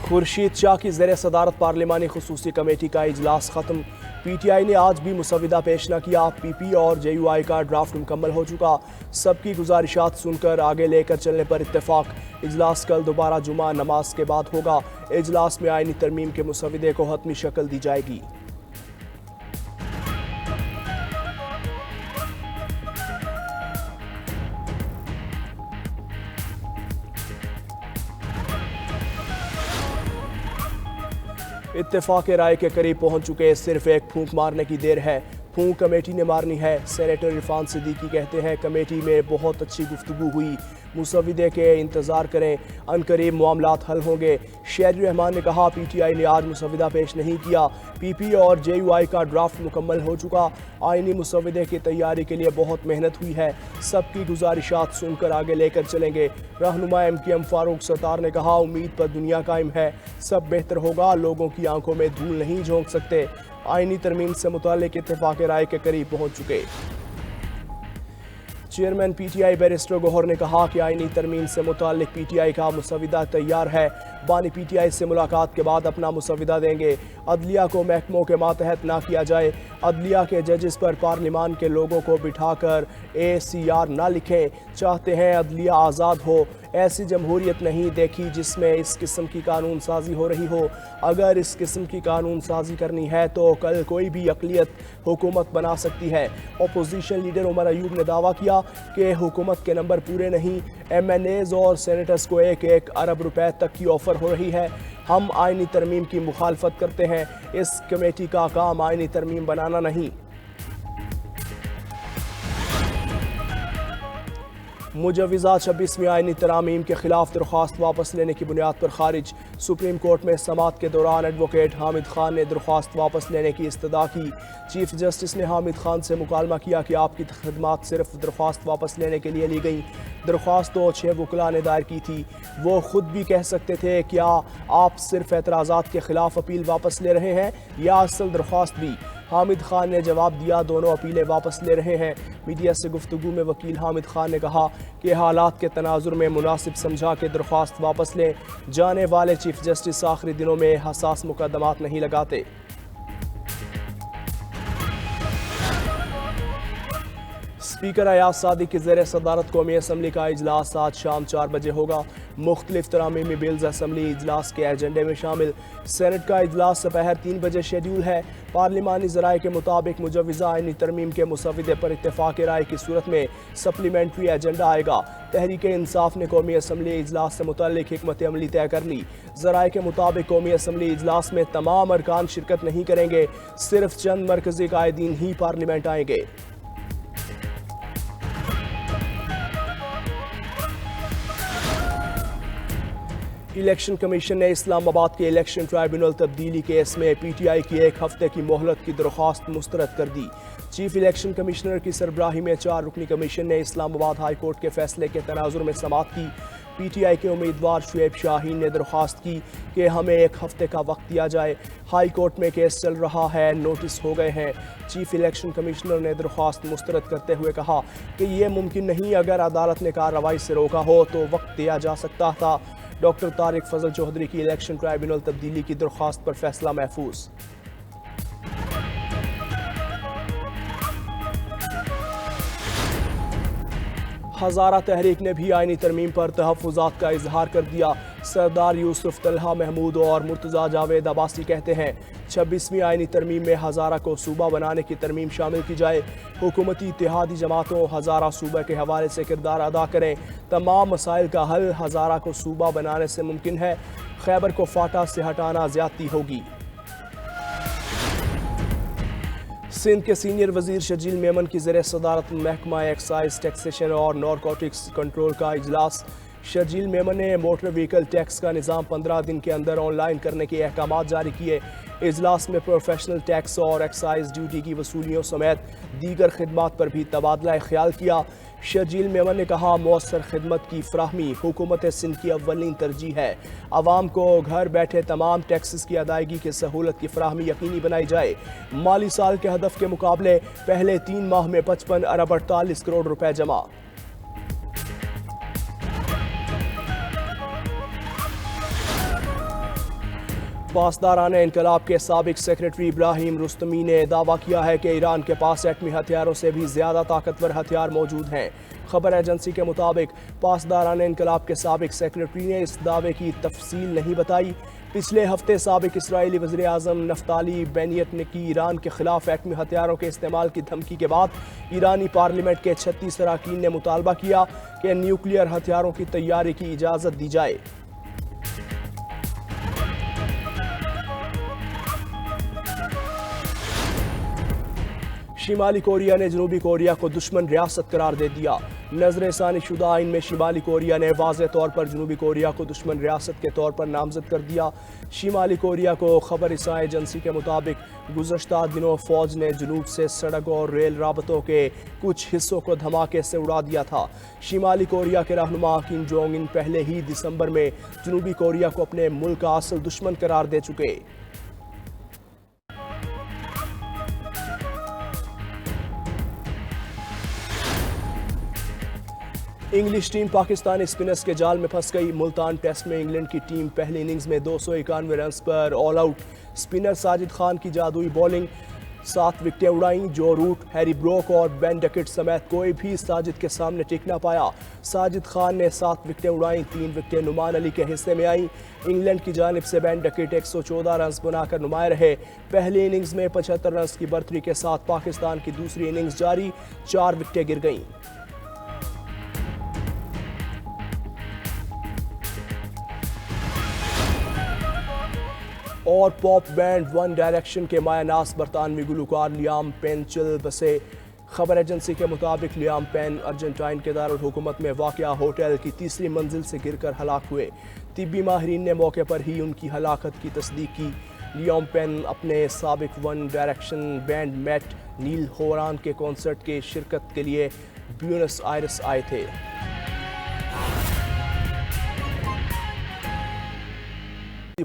खुर्शीद शाह की ज़ेर सदारत पार्लिमानी खुसूसी कमेटी का इजलास ख़त्म। PTI ने आज भी मुसविदा पेश न किया। PP और JUI का ड्राफ्ट मुकम्मल हो चुका। सबकी गुजारिशात सुनकर आगे लेकर चलने पर इत्तेफाक। इजलास कल दोबारा जुमा नमाज के बाद होगा। इजलास में आईनी तरमीम के मुसविदे को हतमी शक्ल दी जाएगी। इत्तेफाक राय के करीब पहुंच चुके, सिर्फ एक फूंक मारने की देर है। फूंक कमेटी ने मारनी है। सेनेटर इरफान सिद्दीकी कहते हैं कमेटी में बहुत अच्छी गुफ्तगू हुई, मुसविदे के इंतज़ार करें, अनकरीब मामलात हल होंगे। शहरी रहमान ने कहा PTI ने आज मुसविदा पेश नहीं किया। PP और JUI का ड्राफ्ट मुकम्मल हो चुका। आईनी मुसविदे की तैयारी के लिए बहुत मेहनत हुई है। सबकी गुजारिशात सुनकर आगे लेकर चलेंगे। रहनुमा MKM फारूक सत्तार ने कहा उम्मीद पर दुनिया कायम है, सब बेहतर होगा, लोगों की आंखों में धूल नहीं झोंक सकते। आईनी तरमीम से मुताल्लिक इत्तेफाक राय के करीब पहुंच चुके। चेयरमैन PTI बैरिस्टर गौहर ने कहा कि आईनी तरमीम से मुताल्लिक PTI का मुसविदा तैयार है। बानी PTI से मुलाकात के बाद अपना मुसविदा देंगे। अदलिया को महकमों के मातहत ना किया जाए। अदलिया के जजेस पर पार्लिमान के लोगों को बिठाकर ACR ना लिखें। चाहते हैं अदलिया आज़ाद हो। ऐसी जमहूरियत नहीं देखी जिसमें इस किस्म की कानून साजी हो रही हो। अगर इस किस्म की कानून साजी करनी है तो कल कोई भी अक़लियत हुकूमत बना सकती है। अपोजिशन लीडर उमर अयूब ने दावा किया कि हुकूमत के नंबर पूरे नहीं। MNAs और सेनेटर्स को 1-1 अरब रुपए तक की ऑफ़र हो रही है। हम आईनी तरमीम की मुखालफत करते हैं। इस कमेटी का काम आईनी तरमीम बनाना नहीं। मुजव्वज़ा 26वीं आईनी तरामीम के खिलाफ दरख्वास्त वापस लेने की बुनियाद पर खारिज। सुप्रीम कोर्ट में समाअत के दौरान एडवोकेट हामिद खान ने दरख्वास्त वापस लेने की इस्तदा की। चीफ जस्टिस ने हामिद खान से मुकालमा किया कि आपकी खिदमात सिर्फ दरख्वास्त वापस लेने के लिए ली गई। दरख्वास्त तो 6 वकला ने दायर की थी। वो खुद भी कह सकते थे क्या आप सिर्फ एतराज़ात के खिलाफ अपील वापस ले रहे हैं या असल दरख्वास्त भी। हामिद खान ने जवाब दिया दोनों अपीलें वापस ले रहे हैं। मीडिया से गुफ्तगू में वकील हामिद खान ने कहा कि हालात के तनाजुर में मुनासिब समझा के दरख्वास्त वापस लें। जाने वाले चीफ जस्टिस आखिरी दिनों में हसास मुकदमात नहीं लगाते। स्पीकर अयाज सादिक की ज़ेर सदारत कौमी असम्बली का इजलास आज शाम 4 बजे होगा। मुख्तलिफ तरामीमी बिल्स असम्बली इजलास के एजेंडे में शामिल। सेनेट का इजलास दोपहर 3 बजे शेड्यूल है। पार्लिमानी ज़राए के मुताबिक मुजव्वज़ा आईनी तरमीम के मुसविदे पर इत्तेफाक राय की सूरत में सप्लीमेंट्री एजेंडा आएगा। तहरीक इंसाफ ने कौमी असम्बली इजलास से मुतल्लिक हिकमत अमली तय कर ली। ज़राए के मुताबिक कौमी असम्बली इजलास में तमाम अरकान शिरकत नहीं करेंगे, सिर्फ चंद मरकज़ी कायदीन ही पार्लियामेंट आएंगे। इलेक्शन कमीशन ने इस्लामाबाद के इलेक्शन ट्राइब्यूनल तब्दीली केस में PTI की 1 हफ्ते की मोहलत की दरख्वास्त मुस्तरद कर दी। चीफ इलेक्शन कमिश्नर की सरबराही में 4 रुकनी कमीशन ने इस्लामाबाद हाई कोर्ट के फैसले के तनाजुर में समाअत की। PTI के उम्मीदवार शुएब शाहीन ने दरख्वास्त की कि हमें 1 हफ्ते का वक्त दिया जाए। हाई कोर्ट में केस चल रहा है, नोटिस हो गए हैं। चीफ इलेक्शन कमिश्नर ने दरख्वास्त मुस्तरद करते हुए कहा कि ये मुमकिन नहीं, अगर अदालत ने कार्रवाई से रोका हो तो वक्त दिया जा सकता था। डॉक्टर तारिक फजल चौधरी की इलेक्शन ट्राइब्यूनल तब्दीली की दरख्वास्त पर फैसला महफूज। हज़ारा तहरीक ने भी आईनी तरमीम पर तहफ़्फ़ुज़ात का इजहार कर दिया। सरदार यूसुफ तलहा महमूद और मुर्तज़ा जावेद अब्बासी कहते हैं 26वीं आईनी तरमीम में हज़ारा को सूबा बनाने की तरमीम शामिल की जाए। हुकूमती इत्तेहादी जमातों हज़ारा सूबा के हवाले से किरदार अदा करें। तमाम मसाइल का हल हज़ारा को सूबा बनाने से मुमकिन है। खैबर को फाटा से हटाना ज़्यादती होगी। सिंध के सीनियर वजीर शजील मेमन की ज़ेर सदारत महकमा एक्साइज टैक्सेशन और नारकोटिक्स कंट्रोल का इजलास। शजील मेमन ने मोटर व्हीकल टैक्स का निज़ाम 15 दिन के अंदर ऑनलाइन करने के अहकाम जारी किए। इजलास में प्रोफेशनल टैक्स और एक्साइज ड्यूटी की वसूलियों समेत दीगर खिदमात पर भी तबादला ख्याल किया। शजील मेमन ने कहा मौसर खिदमत की फराहमी हुकूमत सिंध की अव्वलीन तरजीह है। आवाम को घर बैठे तमाम टैक्सेस की अदायगी की सहूलत की फराहमी यकीनी बनाई जाए। माली साल के हदफ के मुकाबले पहले 3 माह में 55 अरब 48 करोड़ रुपए जमा। پاسداران انقلاب کے سابق سیکرٹری ابراہیم رستمی نے دعویٰ کیا ہے کہ ایران کے پاس ایٹمی ہتھیاروں سے بھی زیادہ طاقتور ہتھیار موجود ہیں۔ خبر ایجنسی کے مطابق پاسداران انقلاب کے سابق سیکرٹری نے اس دعوے کی تفصیل نہیں بتائی۔ پچھلے ہفتے سابق اسرائیلی وزیر اعظم نفتالی بینیٹ نے کی ایران کے خلاف ایٹمی ہتھیاروں کے استعمال کی دھمکی کے بعد ایرانی پارلیمنٹ کے 36 اراکین نے مطالبہ کیا کہ نیوکلیئر ہتھیاروں کی تیاری کی اجازت دی جائے۔ شمالی کوریا نے جنوبی کوریا کو دشمن ریاست قرار دے دیا۔ نظر ثانی شدہ آئین میں شمالی کوریا نے واضح طور پر جنوبی کوریا کو دشمن ریاست کے طور پر نامزد کر دیا۔ شمالی کوریا کو خبر رساں ایجنسی کے مطابق گزشتہ دنوں فوج نے جنوب سے سڑک اور ریل رابطوں کے کچھ حصوں کو دھماکے سے اڑا دیا تھا۔ شمالی کوریا کے رہنما کم جونگ ان پہلے ہی دسمبر میں جنوبی کوریا کو اپنے ملک کا اصل دشمن قرار دے چکے۔ انگلش ٹیم پاکستانی اسپنرز کے جال میں پھنس گئی۔ ملتان ٹیسٹ میں انگلینڈ کی ٹیم پہلی اننگز میں 291 رنز پر all out. Spinner Sajid Khan کی جادوئی بولنگ 7 وکٹیں اڑائیں۔ جو روٹ، ہیری بروک اور بین ڈکٹ سمیت کوئی بھی ساجد کے سامنے ٹک نہ پایا۔ ساجد خان نے 7 وکٹیں اڑائیں، 3 وکٹیں نعمان علی کے حصے میں آئیں۔ انگلینڈ کی جانب سے بین ڈکٹ 114 رنز بنا کر نمایاں رہے۔ پہلی اننگز میں 75 رنز کی برتری کے ساتھ پاکستان کی دوسری اننگز جاری، 4 وکٹیں گر گئیں۔ اور پاپ بینڈ ون ڈائریکشن کے مایہ ناز برطانوی گلوکار لیام پین چل بسے۔ خبر ایجنسی کے مطابق لیام پین ارجنٹائن کے دارالحکومت میں واقع ہوٹل کی تیسری منزل سے گر کر ہلاک ہوئے۔ طبی ماہرین نے موقع پر ہی ان کی ہلاکت کی تصدیق کی۔ لیام پین اپنے سابق ون ڈائریکشن بینڈ میٹ نیل ہوران کے کنسرٹ کی شرکت کے لیے بیونس آئرس آئے تھے۔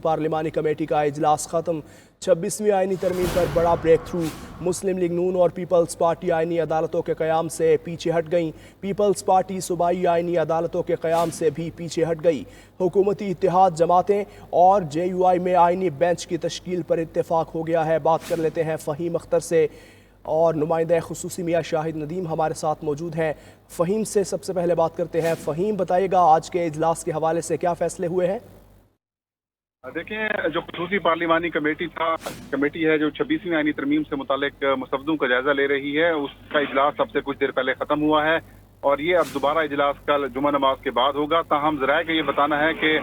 پارلیمانی کمیٹی کا اجلاس ختم۔ 26ویں آئینی ترمیم پر بڑا بریک تھرو۔ مسلم لیگ نون اور پیپلز پارٹی آئینی عدالتوں کے قیام سے پیچھے ہٹ گئیں۔ پیپلز پارٹی صوبائی آئینی عدالتوں کے قیام سے بھی پیچھے ہٹ گئی۔ حکومتی اتحاد جماعتیں اور جے یو آئی میں آئینی بینچ کی تشکیل پر اتفاق ہو گیا ہے۔ بات کر لیتے ہیں فہیم اختر سے، اور نمائندہ خصوصی میاں شاہد ندیم ہمارے ساتھ موجود ہیں۔ فہیم سے سب سے پہلے بات کرتے ہیں۔ فہیم، بتائیے گا آج کے اجلاس کے حوالے سے کیا فیصلے ہوئے ہیں؟ دیکھیں، جو خصوصی پارلیمانی کمیٹی ہے جو 26ویں آئینی ترمیم سے متعلق مسودوں کا جائزہ لے رہی ہے، اس کا اجلاس اب سے کچھ دیر پہلے ختم ہوا ہے اور یہ اب دوبارہ اجلاس کل جمعہ نماز کے بعد ہوگا۔ تاہم ذرائع کا یہ بتانا ہے کہ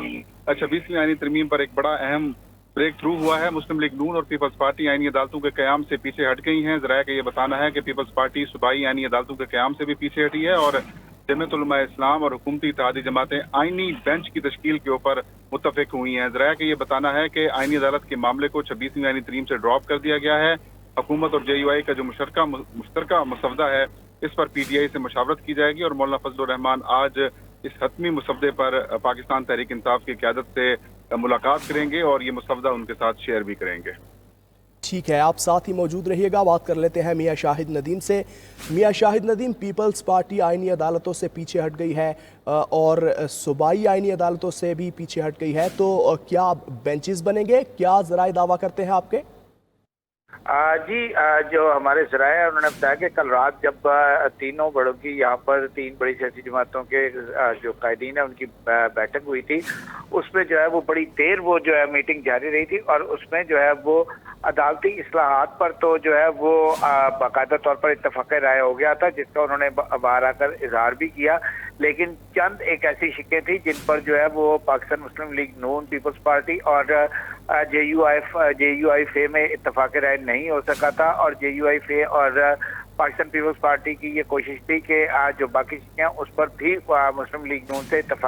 26ویں آئینی ترمیم پر ایک بڑا اہم بریک تھرو ہوا ہے۔ مسلم لیگ نون اور پیپلز پارٹی آئینی عدالتوں کے قیام سے پیچھے ہٹ گئی ہیں۔ ذرائع کا یہ بتانا ہے کہ پیپلز پارٹی صوبائی آئینی عدالتوں کے قیام سے بھی پیچھے ہٹی ہے اور جمعیت علماء اسلام اور حکومتی اتحادی جماعتیں آئینی بینچ کی تشکیل کے اوپر متفق ہوئی ہیں۔ ذرائع کا یہ بتانا ہے کہ آئینی عدالت کے معاملے کو 26ویں آئینی ترمیم سے ڈراپ کر دیا گیا ہے۔ حکومت اور جے یو آئی کا جو مشترکہ مسودہ ہے، اس پر پی ٹی آئی سے مشاورت کی جائے گی اور مولانا فضل الرحمان آج اس حتمی مسودے پر پاکستان تحریک انصاف کی قیادت سے ملاقات کریں گے اور یہ مسودہ ان کے ساتھ شیئر بھی کریں گے۔ ٹھیک ہے، آپ ساتھ ہی موجود رہیے گا۔ بات کر لیتے ہیں میاں شاہد ندیم سے۔ میاں شاہد ندیم، پیپلز پارٹی آئینی عدالتوں سے پیچھے ہٹ گئی ہے اور صوبائی آئینی عدالتوں سے بھی پیچھے ہٹ گئی ہے، تو کیا بینچز بنیں گے؟ کیا ذرائع دعویٰ کرتے ہیں آپ کے؟ جی، جو ہمارے ذرائع انہوں نے بتایا کہ کل رات جب تینوں بڑوں کی یہاں پر 3 بڑی سیاسی جماعتوں کے جو قائدین ہیں ان کی بیٹھک ہوئی تھی، اس میں جو ہے وہ بڑی دیر وہ جو ہے میٹنگ جاری رہی تھی اور اس میں جو ہے وہ عدالتی اصلاحات پر تو جو ہے وہ باقاعدہ طور پر اتفاق رائے ہو گیا تھا، جس کا انہوں نے باہر آ کر اظہار بھی کیا، لیکن چند ایک ایسی شکیں تھیں جن پر جو ہے وہ پاکستان مسلم لیگ نون، پیپلز پارٹی اور جے یو آئی فے میں اتفاق رائے نہیں ہو سکا تھا اور جے یو آئی فے اور پاکستان پیپلز پارٹی کی یہ کوشش تھی کہ جو باقی چیزیں اس پر بھی مسلم لیگ نون سے اتفاق